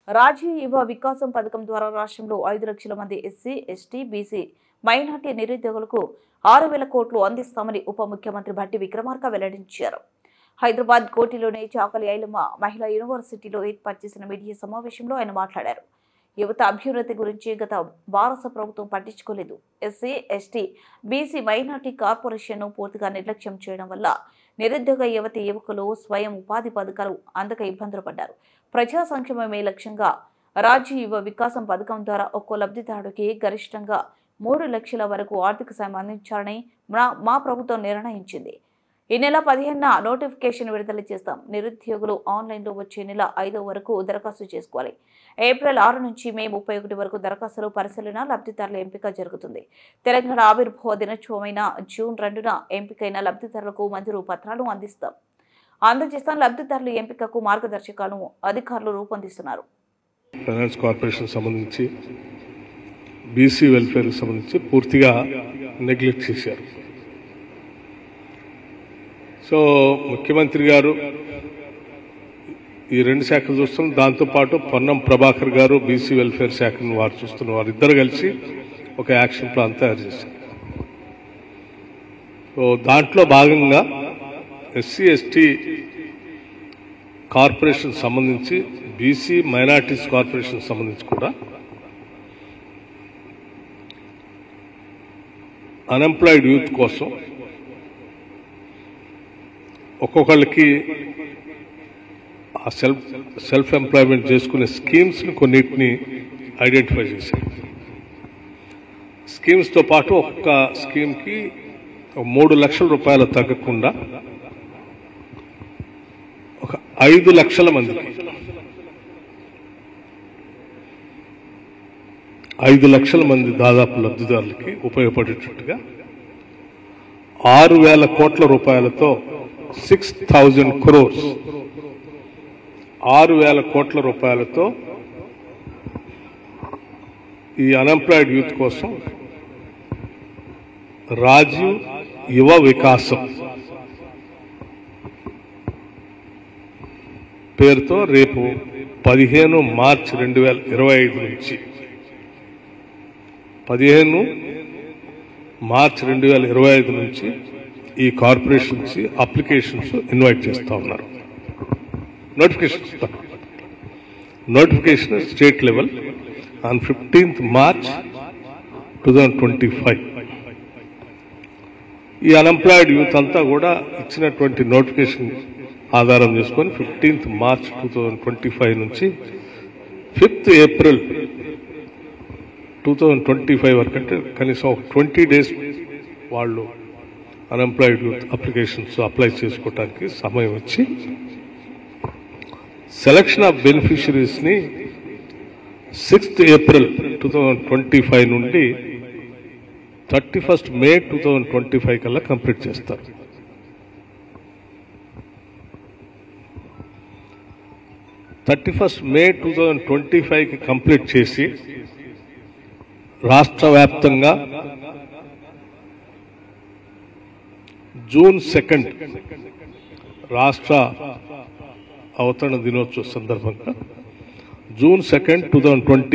రాజీవ్ యువ వికాసం పథకం ద్వారా రాష్ట్రంలో 5 లక్షల మంది ఎస్సీ, ఎస్టీ, బీసీ, మైనార్టీ నిరుద్యోగులకు 6,000 కోట్లు అందిస్తామని ఉప ముఖ్యమంత్రి భట్టి విక్రమార్క వెల్లడించారు. హైదరాబాద్ కోటిలోని చాకలి ఐలమ్మ మహిళా యూనివర్సిటీలో ఏర్పాటు చేసిన మీడియా సమావేశంలో ఆయన మాట్లాడారు. యువత అభ్యున్నతి గురించి గత భారత ప్రభుత్వం పట్టించుకోలేదు. ఎస్సీ, ఎస్టీ, బీసీ, మైనార్టీ కార్పొరేషన్ను పూర్తిగా నిర్లక్ష్యం చేయడం వల్ల నిరుద్యోగ యువకులు స్వయం ఉపాధి పథకాలు అందక ఇబ్బందులు పడ్డారు. ప్రజా సంక్షేమమే లక్ష్యంగా రాజీవ్ యువ వికాసం పథకం ద్వారా ఒక్కో లబ్ధిదారుడికి గరిష్టంగా 3 లక్షల వరకు ఆర్థిక సాయం అందించాలని మా ప్రభుత్వం నిర్ణయించింది. ఈ నెల 15న నోటిఫికేషన్ విడుదల చేస్తాం. నిరుద్యోగులు ఆన్లైన్లో వచ్చే నెల 5 వరకు దరఖాస్తు చేసుకోవాలి. ఏప్రిల్ 6 నుంచి మే 31 వరకు దరఖాస్తులు పరిశీలన, లబ్ధిదారుల ఎంపిక జరుగుతుంది. తెలంగాణ ఆవిర్భావ దినోత్సవమైన జూన్ 2న ఎంపికైన లబ్ధిదారులకు మంజూరు పత్రాలు అందజేస్తాం. లబ్ధిదారుల ఎంపికకు మార్గదర్శకాలను అధికారులు రూపొందిస్తున్నారు. ఫైనాన్స్ కార్పొరేషన్ సంబంధించి బీసీ వెల్ఫేర్ సంబంధించి పూర్తిగా నెగ్లెక్ట్ చేశారు. సో ముఖ్యమంత్రి గారు ఈ 2 శాఖలు చూస్తున్నారు. దాంతోపాటు పొన్నం ప్రభాకర్ గారు బీసీ వెల్ఫేర్ శాఖను వారు చూస్తున్నారు. వారిద్దరు కలిసి ఒక యాక్షన్ ప్లాన్ తయారు చేశారు. సో దాంట్లో భాగంగా ఎస్సీ, ఎస్టీ కార్పొరేషన్ సంబంధించి బీసీ మైనార్టీస్ కార్పొరేషన్ సంబంధించి కూడా అన్ఎంప్లాయిడ్ యూత్ కోసం ఒక్కొక్కళ్ళకి ఆ సెల్ఫ్ ఎంప్లాయ్మెంట్ చేసుకునే స్కీమ్స్ని కొన్నిటిని ఐడెంటిఫై చేశారు. స్కీమ్స్తో పాటు ఒక్క స్కీమ్కి 3 లక్షల రూపాయలు తగ్గకుండా ఒక 5 లక్షల మందికి 5 లక్షల మంది దాదాపు లబ్ధిదారులకి ఉపయోగపడేటట్టుగా 6,000 కోట్ల రూపాయలతో 6,000 crores 6,000 కోట్ల రూపాయలతో ఈ అన్ఎంప్లాయిడ్ యూత్ కోసం రాజీవ్ యువ వికాసం పేరుతో రేపు 15 మార్చి 2025 నుంచి 15 మార్చి 2025 నుంచి ఈ కార్పొరేషన్స్ అప్లికేషన్స్ ఇన్వైట్ చేస్తా ఉన్నారు. Notification state level on 15th March 2025. ఈ అన్ఎంప్లాయిడ్ యూత్ అంతా కూడా ఇచ్చినటువంటి నోటిఫికేషన్ ఆధారం చేసుకొని 15th March 2025 నుంచి 5th April 2025 వరకు, అంటే కనీసం 20 days వాళ్ళు అన్ఎంప్లాయిడ్ యూత్ అప్లికేషన్స్ అప్లై చేసుకోవడానికి సమయం ఇచ్చి సెలక్షన్ ఆఫ్ బెనిఫిషరీస్ని 6th April 2025 నుండి 31st May 2025 కల్లా కంప్లీట్ చేస్తారు. May 2025కి కంప్లీట్ చేసి రాష్ట్ర వ్యాప్తంగా June 2 రాష్ట్ర అవతరణ దినోత్సవ సందర్భంగా June 2, 2025